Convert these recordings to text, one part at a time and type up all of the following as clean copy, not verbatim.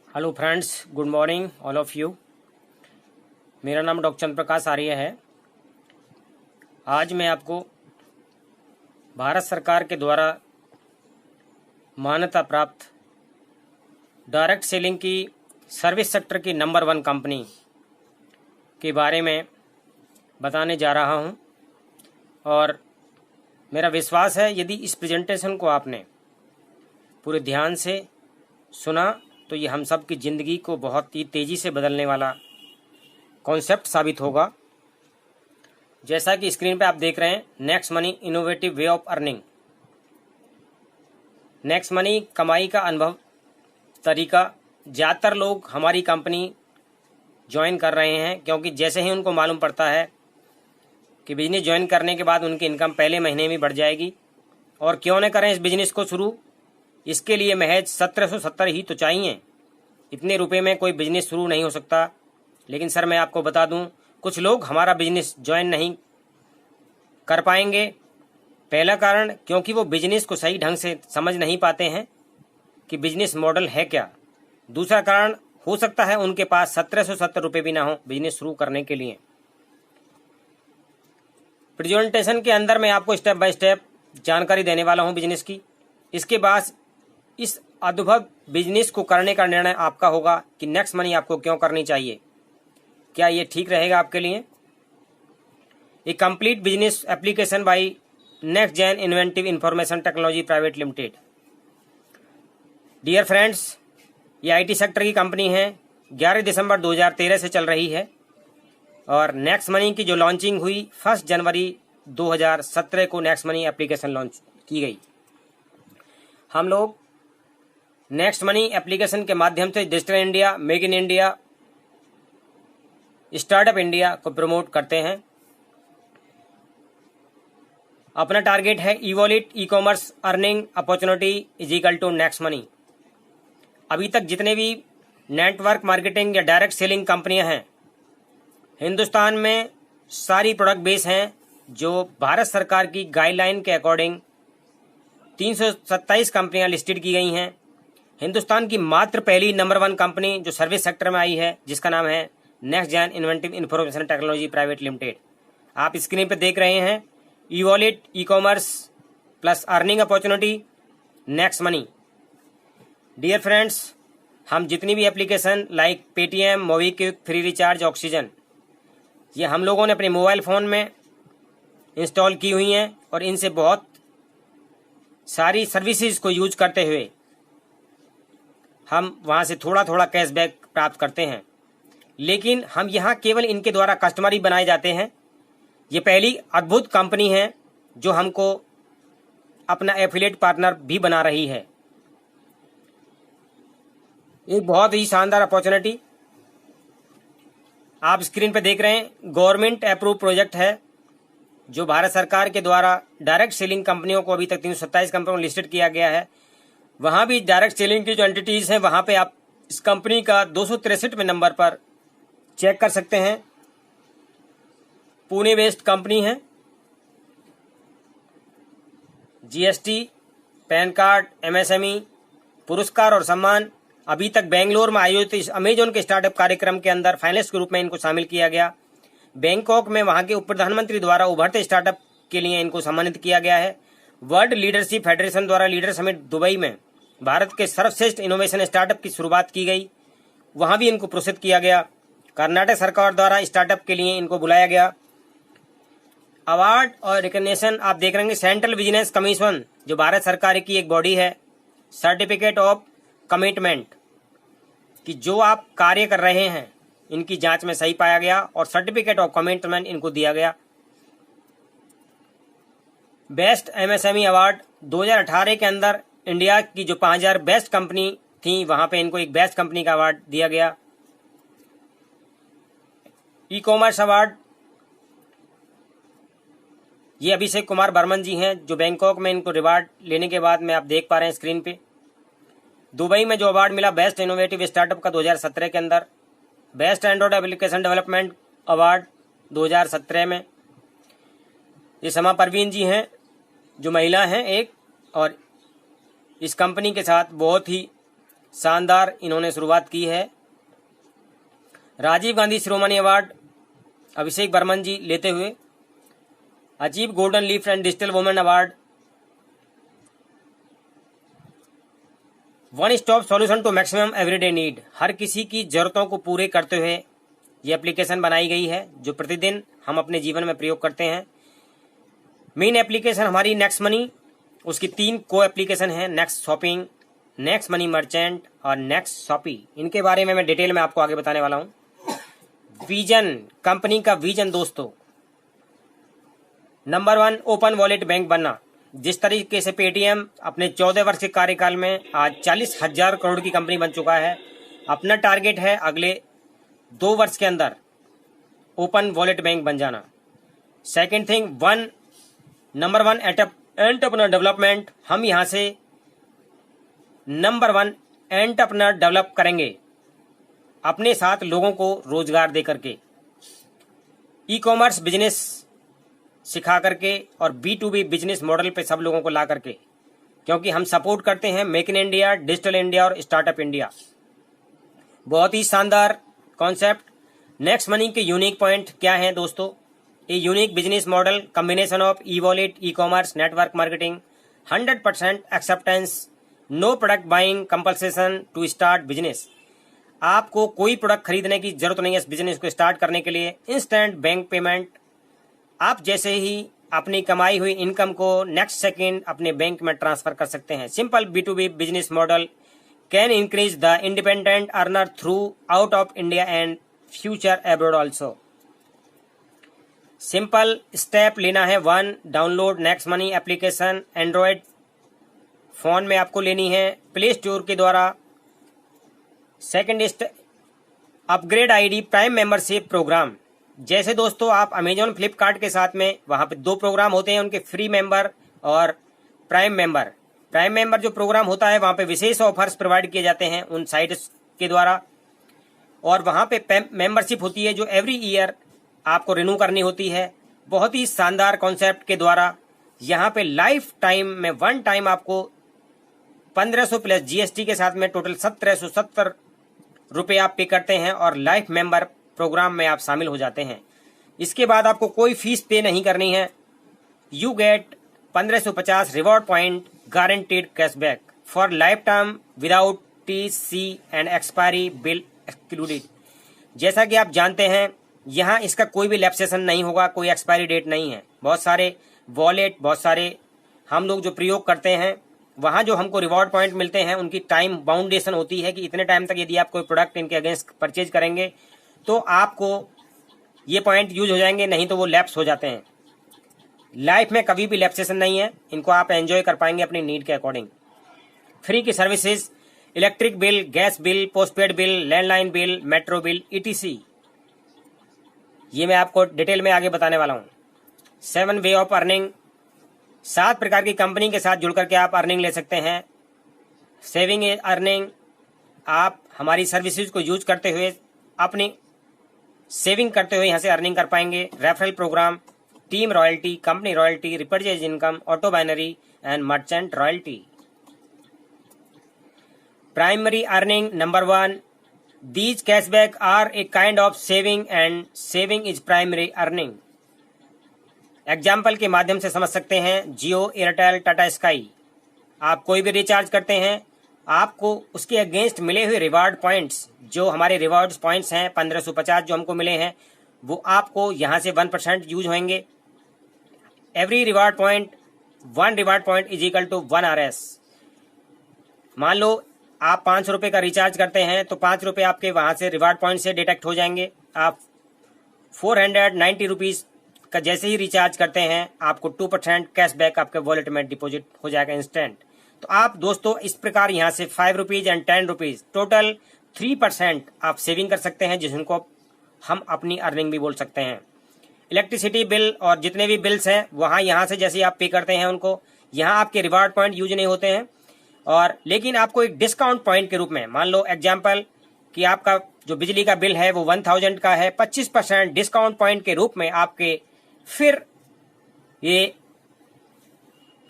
Hello friends, good morning all of you. मेरा नाम doctor चंद्र प्रकाश आर्य है। आज मैं आपको भारत सरकार के द्वारा मान्यता प्राप्त डायरेक्ट सेलिंग की सर्विस सेक्टर की नंबर 1 कंपनी के बारे में बताने जा रहा हूं। और मेरा विश्वास है यदि इस प्रेजेंटेशन को आपने पूरे ध्यान से सुना तो ये हम सब की ज़िंदगी को बहुत ही तेज़ी से बदलने वाला कॉन्सेप्ट साबित होगा। जैसा कि स्क्रीन पे आप देख रहे हैं, next money innovative way of earning. Next money कमाई का अनुभव तरीका। ज़्यादातर लोग हमारी कंपनी ज्वाइन कर रहे हैं क्योंकि जैसे ही उनको मालूम पड़ता है कि बिजनेस ज्वाइन करने के बाद उनकी इनकम पहले महीने में बढ़ जाएगी। और क्यों न करें इस बिजनेस को शुरू, इसके लिए महज 1770 ही तो चाहिए। इतने रुपए में कोई बिजनेस शुरू नहीं हो सकता। लेकिन सर मैं आपको बता दूं, कुछ लोग हमारा बिजनेस ज्वाइन नहीं कर पाएंगे। पहला कारण क्योंकि वो बिजनेस को सही ढंग से समझ नहीं पाते हैं कि बिजनेस मॉडल है क्या। दूसरा कारण हो सकता है उनके पास 1770 रुपये भी ना हो बिजनेस शुरू करने के लिए। प्रेजेंटेशन के अंदर मैं आपको स्टेप बाय स्टेप जानकारी देने वाला हूं बिजनेस की। इसके बाद इस अद्भुत बिजनेस को करने का निर्णय आपका होगा कि नेक्स्ट मनी आपको क्यों करनी चाहिए, क्या ये ठीक रहेगा आपके लिए। A complete business application by next gen inventive information technology private limited. Dear friends, ये आईटी सेक्टर की कंपनी है। 11 दिसंबर 2013 से चल रही है और नेक्स्ट मनी की जो लॉन्चिंग हुई 1 जनवरी 2017 को नेक्स्ट मनी एप्लीकेशन लॉन्च की गई। हम लोग नेक्स्ट मनी एप्लीकेशन के माध्यम से digital India, make in India, startup India को प्रमोट करते हैं। अपना टारगेट है evolute e commerce earning opportunity is equal to next money. अभी तक जितने भी नेटवर्क मार्केटिंग या डायरेक्ट सेलिंग कंपनियां हैं हिंदुस्तान में, सारी प्रोडक्ट बेस हैं जो भारत सरकार की गाइडलाइन के अकॉर्डिंग 327 कंपनियां लिस्टेड की गई हैं। हिंदुस्तान की मात्र पहली नंबर 1 कंपनी जो सर्विस सेक्टर में आई है, जिसका नाम है next gen inventive information technology private limited. आप स्क्रीन पर देख रहे हैं evolute e commerce plus earning opportunity next money. Dear friends, हम जितनी भी application like Paytm, MobiKwik, free recharge, Oxigen, ये हम लोगों ने अपने मोबाइल फ़ोन में इंस्टॉल की हुई हैं और इनसे बहुत सारी सर्विसेज को यूज करते हुए हम वहाँ से थोड़ा थोड़ा कैशबैक प्राप्त करते हैं। लेकिन हम यहाँ केवल इनके द्वारा कस्टमर ही बनाए जाते हैं। ये पहली अद्भुत कंपनी है जो हमको अपना एफिलिएट पार्टनर भी बना रही है। एक बहुत ही शानदार अपॉर्चुनिटी आप स्क्रीन पर देख रहे हैं। गवर्नमेंट अप्रूव प्रोजेक्ट है जो भारत सरकार के द्वारा डायरेक्ट सेलिंग कंपनियों को अभी तक 327 कंपनियों में लिस्टेड किया गया है। वहाँ भी डायरेक्ट सेलिंग की जो एंटिटीज़ हैं वहाँ पे आप इस कंपनी का 263वें नंबर पर चेक कर सकते हैं। पुणे बेस्ड कंपनी है। जीएसटी, पैन कार्ड, एमएसएमई, पुरस्कार और सम्मान। अभी तक बेंगलोर में आयोजित इस अमेजॉन के स्टार्टअप कार्यक्रम के अंदर फाइनलिस्ट के रूप में इनको शामिल किया गया। बैंकॉक में वहां के उप प्रधानमंत्री द्वारा उभरते स्टार्टअप के लिए इनको सम्मानित किया गया है। वर्ल्ड लीडरशिप फेडरेशन द्वारा लीडर समिट दुबई में भारत के सर्वश्रेष्ठ इनोवेशन स्टार्टअप की शुरुआत की गई, वहां भी इनको पुरस्कृत किया गया। कर्नाटक सरकार द्वारा स्टार्टअप के लिए इनको बुलाया गया। अवार्ड और रिकग्निशन आप देख रहे हैं। सेंट्रल बिजनेस कमीशन जो भारत सरकार की एक बॉडी है, सर्टिफिकेट ऑफ कमिटमेंट कि जो आप कार्य कर रहे हैं इनकी जांच में सही पाया गया और सर्टिफिकेट ऑफ कमिटमेंट इनको दिया गया। बेस्ट एमएसएमई अवार्ड 2018 के अंदर इंडिया की जो 5000 बेस्ट कंपनी थी वहां पे इनको एक बेस्ट कंपनी का अवार्ड दिया गया। ई कॉमर्स अवार्ड ये अभिषेक कुमार बर्मन जी हैं जो बैंकॉक में इनको रिवार्ड लेने के बाद में आप देख पा रहे हैं स्क्रीन पे। दुबई में जो अवार्ड मिला बेस्ट इनोवेटिव स्टार्टअप का 2017 के अंदर, best Android application development award 2017 में। ये समा परवीन जी हैं जो महिला हैं एक, और इस कंपनी के साथ बहुत ही शानदार इन्होंने शुरुआत की है। राजीव गांधी शिरोमणि अवार्ड अभिषेक बर्मन जी लेते हुए, achieve golden leaf and digital women award, one stop solution to maximum everyday need, हर किसी की जरूरतों को पूरे करते हुए ये एप्लीकेशन बनाई गई है जो प्रतिदिन हम अपने जीवन में प्रयोग करते हैं। मेन एप्लीकेशन हमारी नेक्स्ट मनी, उसकी 3 को एप्लीकेशन है, next shopping, next money merchant और नेक्स्ट शॉपी। इनके बारे में मैं डिटेल में आपको आगे बताने वाला हूं। विजन, कंपनी का विजन दोस्तों, नंबर 1 ओपन वॉलेट बैंक बनना। जिस तरीके से पेटीएम अपने 14 वर्ष के कार्यकाल में आज 40,000 करोड़ की कंपनी बन चुका है, अपना टारगेट है अगले 2 वर्ष के अंदर ओपन वॉलेट बैंक बन जाना। Second thing, number 1 entrepreneur development, हम यहां से नंबर 1 एंटरप्रेन्योर डेवलप करेंगे, अपने साथ लोगों को रोजगार दे करके, ई कॉमर्स बिजनेस सिखा करके और B2B बिजनेस मॉडल पे सब लोगों को ला करके, क्योंकि हम सपोर्ट करते हैं make in India, digital India और स्टार्टअप इंडिया। बहुत ही शानदार कॉन्सेप्ट। नेक्स्ट मनी के यूनिक पॉइंट क्या हैं दोस्तों? A unique business model, combination of e wallet, e commerce, network marketing, 100% acceptance, no product buying compulsion to start business. आपको कोई प्रोडक्ट खरीदने की जरूरत नहीं है इस बिजनेस को स्टार्ट करने के लिए। इंस्टेंट बैंक पेमेंट, आप जैसे ही अपनी कमाई हुई इनकम को नेक्स्ट सेकंड अपने बैंक में ट्रांसफर कर सकते हैं। Simple B2B business model can increase the independent earner throughout of India and future abroad also. Simple step लेना है। 1, download next money application, Android phone में आपको लेनी है प्ले स्टोर के द्वारा। Second step, upgrade ID prime membership programme. जैसे दोस्तों आप अमेजॉन फ्लिपकार्ट के साथ में वहां पे 2 प्रोग्राम होते हैं उनके, फ्री मेंबर और प्राइम मेंबर। प्राइम मेंबर जो प्रोग्राम होता है वहां पे विशेष ऑफर्स प्रोवाइड किए जाते हैं उन साइट्स के द्वारा, और वहां पे मेंबरशिप होती है जो एवरी ईयर आपको रिन्यू करनी होती है। बहुत ही शानदार कॉन्सेप्ट के द्वारा यहाँ पे लाइफ टाइम में 1 टाइम आपको 1500 प्लस GST के साथ में टोटल 1770 रुपये आप पे करते हैं और लाइफ मेंबर प्रोग्राम में आप शामिल हो जाते हैं। इसके बाद आपको कोई फीस पे नहीं करनी है। You get 1550 reward point guaranteed cashback for life time without TC and expiry bill excluded. जैसा कि आप जानते हैं यहाँ इसका कोई भी लैप्सेशन नहीं होगा, कोई एक्सपायरी डेट नहीं है। बहुत सारे वॉलेट, बहुत सारे हम लोग जो प्रयोग करते हैं वहां जो हमको रिवॉर्ड पॉइंट मिलते हैं उनकी टाइम बाउंडेशन होती है कि इतने टाइम तक यदि आप कोई प्रोडक्ट इनके अगेंस्ट परचेज करेंगे तो आपको ये पॉइंट यूज हो जाएंगे, नहीं तो वो लैप्स हो जाते हैं। लाइफ में कभी भी लैप्सेशन नहीं है, इनको आप एंजॉय कर पाएंगे अपनी नीड के अकॉर्डिंग। फ्री की services, electric bill, gas bill, postpaid bill, landline bill, metro bill, ETC, ये मैं आपको डिटेल में आगे बताने वाला हूँ। 7 वे ऑफ अर्निंग, 7 प्रकार की कंपनी के साथ जुड़ करके आप अर्निंग ले सकते हैं। सेविंग अर्निंग, आप हमारी सर्विसेज को यूज करते हुए अपनी सेविंग करते हुए यहाँ से अर्निंग कर पाएंगे। Referral programme, team royalty, company royalty, repurchase income, auto binary and merchant royalty. Primary earning, number 1, these cashback are a kind of saving and saving is primary earning। Example के माध्यम से समझ सकते हैं। जियो, एयरटेल, टाटा स्काई, आप कोई भी recharge करते हैं आपको उसके अगेंस्ट मिले हुए रिवार्ड पॉइंट्स, जो हमारे रिवार्ड पॉइंट्स हैं 1550 जो हमको मिले हैं, वो आपको यहाँ से 1% यूज होंगे। Every reward point, 1 reward point is equal to 1 RS। मान लो आप 5 रुपए का रिचार्ज करते हैं तो 5 रुपए आपके वहां से रिवार्ड पॉइंट से डिडक्ट हो जाएंगे। आप 490 रुपीज का जैसे ही रिचार्ज करते हैं आपको 2% कैशबैक आपके वॉलेट में डिपॉजिट हो जाएगा इंस्टेंट। तो आप दोस्तों इस प्रकार यहाँ से 5 रुपीज एंड 10 रुपीज टोटल 3% आप सेविंग कर सकते हैं, जिनको हम अपनी अर्निंग भी बोल सकते हैं। इलेक्ट्रिसिटी बिल और जितने भी बिल्स हैं वहां यहाँ से जैसे आप पे करते हैं उनको, यहाँ आपके रिवार्ड पॉइंट यूज नहीं होते हैं, और लेकिन आपको एक डिस्काउंट पॉइंट के रूप में, मान लो एग्जाम्पल कि आपका जो बिजली का बिल है वो 1000 का है, 25% डिस्काउंट पॉइंट के रूप में आपके फिर ये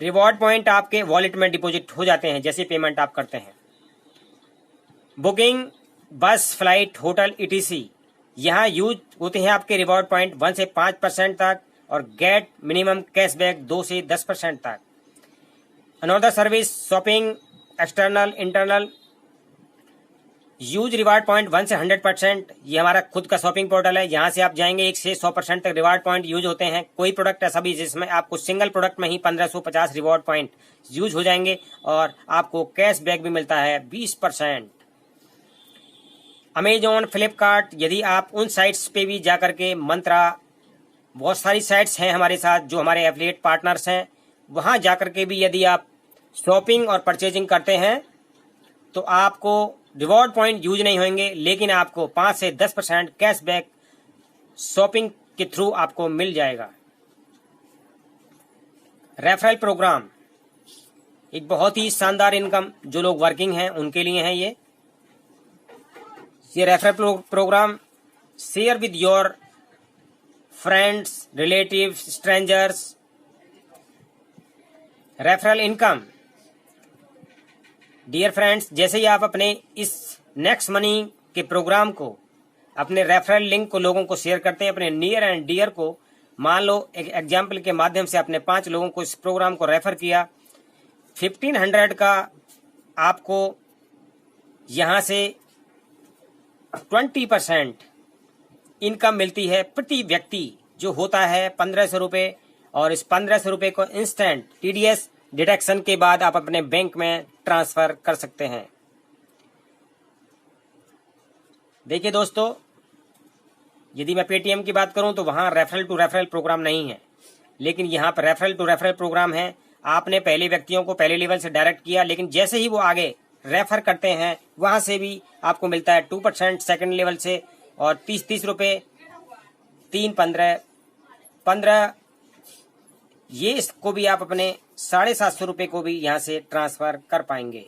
रिवॉर्ड पॉइंट आपके वॉलेट में डिपॉजिट हो जाते हैं जैसे पेमेंट आप करते हैं। बुकिंग, बस, फ्लाइट, होटल, ETC यहाँ यूज होते हैं आपके रिवॉर्ड पॉइंट 1 से 5% तक और गेट मिनिमम कैशबैक 2 से 10% तक। Another service shopping, external, internal, use reward point 1 से 100%। ये हमारा खुद का शॉपिंग पोर्टल है, यहाँ से आप जाएंगे 1 से 100% तक रिवार्ड पॉइंट यूज होते हैं। कोई प्रोडक्ट ऐसा भी जिसमें आपको सिंगल प्रोडक्ट में ही 1550 रिवार्ड पॉइंट यूज हो जाएंगे और आपको कैशबैक भी मिलता है 20%। अमेजोन, फ्लिपकार्ट, यदि आप उन साइट्स पे भी जाकर के, मंत्रा, बहुत सारी साइट्स हैं हमारे साथ जो हमारे एफिलिएट पार्टनर्स हैं, वहां जाकर के भी यदि आप शॉपिंग और परचेजिंग करते हैं तो आपको रिवॉर्ड पॉइंट यूज नहीं होंगे, लेकिन आपको 5 से 10% कैशबैक शॉपिंग के थ्रू आपको मिल जाएगा। रेफरल प्रोग्राम एक बहुत ही शानदार इनकम जो लोग वर्किंग हैं उनके लिए है। ये referral programme share with your friends, relatives, strangers. Referral income, dear friends, जैसे ही आप अपने इस नेक्स्ट मनी के प्रोग्राम को, अपने रेफरल लिंक को लोगों को शेयर करते हैं, अपने नियर एंड डियर को, मान लो एक एग्जाम्पल के माध्यम से आपने 5 लोगों को इस प्रोग्राम को रेफर किया, 1500 का आपको यहां से 20% इनकम मिलती है प्रति व्यक्ति, जो होता है 1500 रुपये। और इस 1500 रुपये को इंस्टेंट TDS डिडक्शन के बाद आप अपने बैंक में ट्रांसफर कर सकते हैं। देखिए दोस्तों, यदि मैं पेटीएम की बात करूं तो वहां रेफरल टू रेफरल प्रोग्राम नहीं है, लेकिन यहां पर रेफरल टू रेफरल प्रोग्राम है। आपने पहले व्यक्तियों को पहले लेवल से डायरेक्ट किया, लेकिन जैसे ही वो आगे रेफर करते हैं वहां से भी आपको मिलता है 2% सेकंड लेवल से, और 30 रुपये, 3, 15, ये इसको भी आप अपने 750 रुपये को भी यहाँ से ट्रांसफर कर पाएंगे।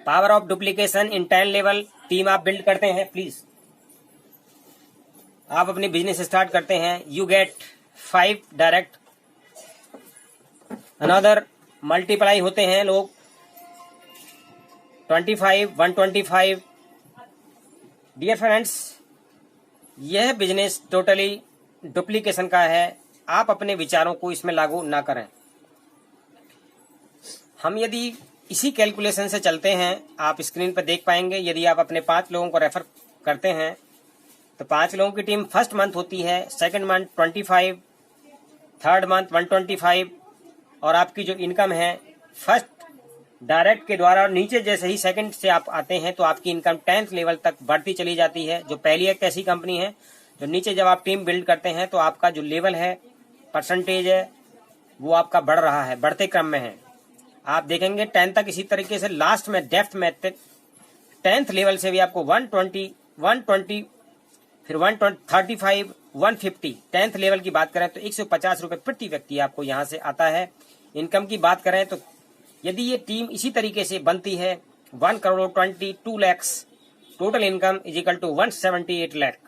Power of duplication in 10 level team आप बिल्ड करते हैं। प्लीज आप अपनी बिजनेस स्टार्ट करते हैं, you get 5 direct, another multiply होते हैं लोग 25, 125। डियर फ्रेंड्स, यह बिजनेस टोटली डुप्लीकेशन का है, आप अपने विचारों को इसमें लागू ना करें। हम यदि इसी कैलकुलेशन से चलते हैं, आप स्क्रीन पर देख पाएंगे, यदि आप अपने 5 लोगों को रेफर करते हैं तो 5 लोगों की टीम फर्स्ट मंथ होती है, सेकंड मंथ 25, थर्ड मंथ 125, और आपकी जो इनकम है फर्स्ट डायरेक्ट के द्वारा नीचे जैसे ही सेकंड से आप आते हैं तो आपकी इनकम 10th लेवल तक बढ़ती चली जाती है। जो पहली एक ऐसी कंपनी है जो नीचे जब आप टीम बिल्ड करते हैं तो आपका जो लेवल है, परसेंटेज है, वो आपका बढ़ रहा है, बढ़ते क्रम में है। आप देखेंगे 10 तक इसी तरीके से, लास्ट में डेप्थ में 10th लेवल से भी आपको 120, फिर 135, 150। 10th लेवल की बात करें तो 150 रुपये प्रति व्यक्ति आपको यहाँ से आता है। इनकम की बात करें तो यदि ये टीम इसी तरीके से बनती है, 1,22 lakh total income is equal to 178 lakh.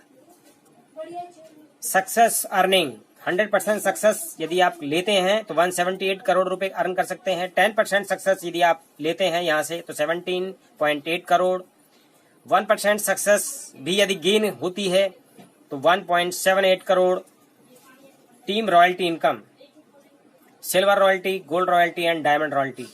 Success earning 100% success यदि आप लेते हैं तो 178 करोड़ रुपए अर्न कर सकते हैं। 10% सक्सेस यदि आप लेते हैं यहाँ से तो 17.8 करोड़। 1% सक्सेस भी यदि गेन होती है तो 1.78 crore. Team royalty income, silver royalty, gold royalty and diamond royalty.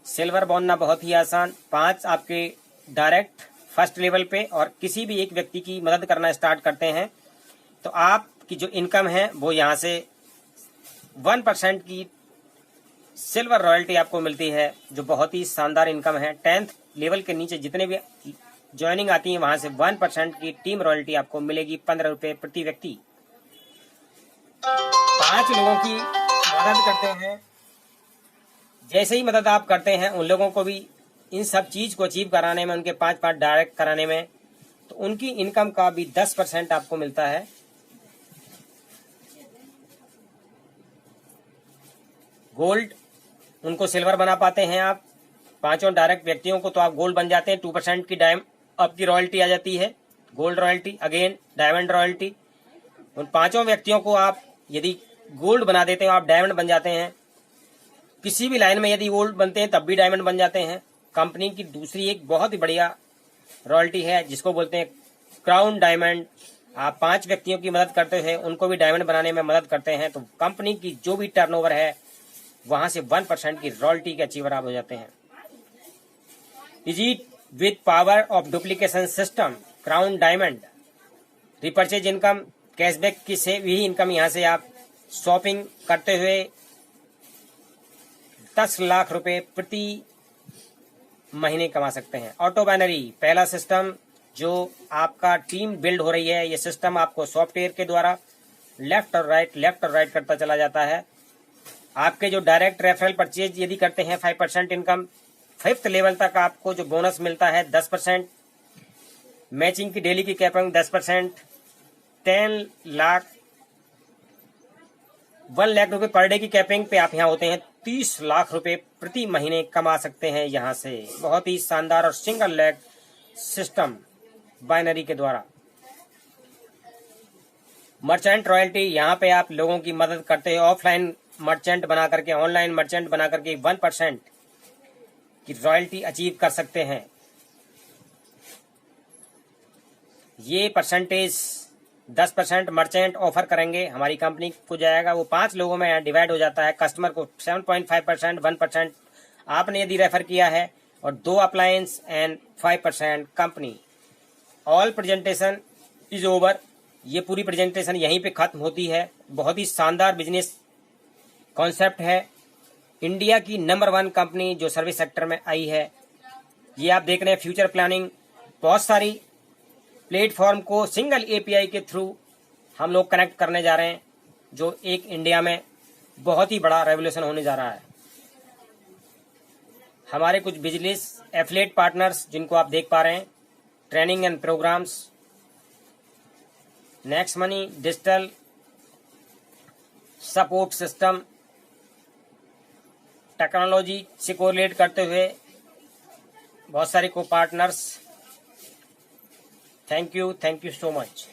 Silver बनना बहुत ही आसान, 5 आपके डायरेक्ट फर्स्ट लेवल पे, और किसी भी एक व्यक्ति की मदद करना स्टार्ट करते हैं तो आपकी जो इनकम है वो यहाँ से 1% की सिल्वर रॉयल्टी आपको मिलती है, जो बहुत ही शानदार इनकम है। 10th लेवल के नीचे जितने भी ज्वाइनिंग आती है वहां से 1% की टीम रॉयल्टी आपको मिलेगी, 15 रुपए प्रति व्यक्ति। 5 लोगों की मदद करते हैं, जैसे ही मदद आप करते हैं उन लोगों को भी इन सब चीज को अचीव कराने में, उनके 5 डायरेक्ट कराने में, तो उनकी इनकम का भी 10% आपको मिलता है। गोल्ड, उनको सिल्वर बना पाते हैं आप, 5 डायरेक्ट व्यक्तियों को तो आप गोल्ड बन जाते हैं, 2% की आपकी रॉयल्टी आ जाती है, gold royalty. Again diamond royalty, उन 5 व्यक्तियों को आप यदि गोल्ड बना देते हैं आप डायमंड बन जाते हैं। किसी भी लाइन में यदि गोल्ड बनते हैं तब भी डायमंड बन जाते हैं। कंपनी की दूसरी एक बहुत ही बढ़िया रॉयल्टी है जिसको बोलते हैं क्राउन डायमंड। आप 5 व्यक्तियों की मदद करते हैं, उनको भी डायमंड बनाने में मदद करते हैं, तो कंपनी की जो भी टर्नओवर है वहां से 1% की रॉयल्टी के अचीवर आप हो जाते हैं। Is it with power of duplication system crown diamond repurchase income cashback की से भी इनकम यहां से आप शॉपिंग करते हुए 10 लाख रुपए प्रति महीने कमा सकते हैं। ऑटो बाइनरी पहला सिस्टम जो आपका टीम बिल्ड हो रही है, ये सिस्टम आपको सॉफ्टवेयर के द्वारा लेफ्ट और राइट करता चला जाता है। आपके जो डायरेक्ट रेफरल परचेज यदि करते हैं 5% इनकम, 5th लेवल तक आपको जो बोनस मिलता है 10%, मैचिंग की डेली की कैपिंग 10%, 1 लाख रुपए पर डे की कैपिंग पे आप यहाँ होते हैं 30 लाख रुपए प्रति महीने कमा सकते हैं यहाँ से। बहुत ही शानदार और सिंगल लेग सिस्टम बाइनरी के द्वारा। मर्चेंट रॉयल्टी, यहाँ पे आप लोगों की मदद करते हैं ऑफलाइन मर्चेंट बना करके, ऑनलाइन मर्चेंट बना करके 1% की रॉयल्टी अचीव कर सकते हैं। ये परसेंटेज 10% मर्चेंट ऑफर करेंगे हमारी कंपनी को जाएगा, वो 5 लोगों में डिवाइड हो जाता है। कस्टमर को 7.5%, 1% आपने यदि रेफर किया है, और 2 appliance and 5% company. All presentation is over. ये पूरी प्रेजेंटेशन यहीं पे खत्म होती है। बहुत ही शानदार बिजनेस कॉन्सेप्ट है। इंडिया की नंबर 1 कंपनी जो सर्विस सेक्टर में आई है, ये आप देख रहे हैं फ्यूचर प्लानिंग। बहुत सारी प्लेटफॉर्म को सिंगल एपीआई के थ्रू हम लोग कनेक्ट करने जा रहे हैं, जो एक इंडिया में बहुत ही बड़ा रेवोल्यूशन होने जा रहा है। हमारे कुछ बिजनेस एफिलिएट पार्टनर्स जिनको आप देख पा रहे हैं, training and programmes, next money digital support system, technology से कोरिलेट करते हुए बहुत सारे को partners. Thank you so much.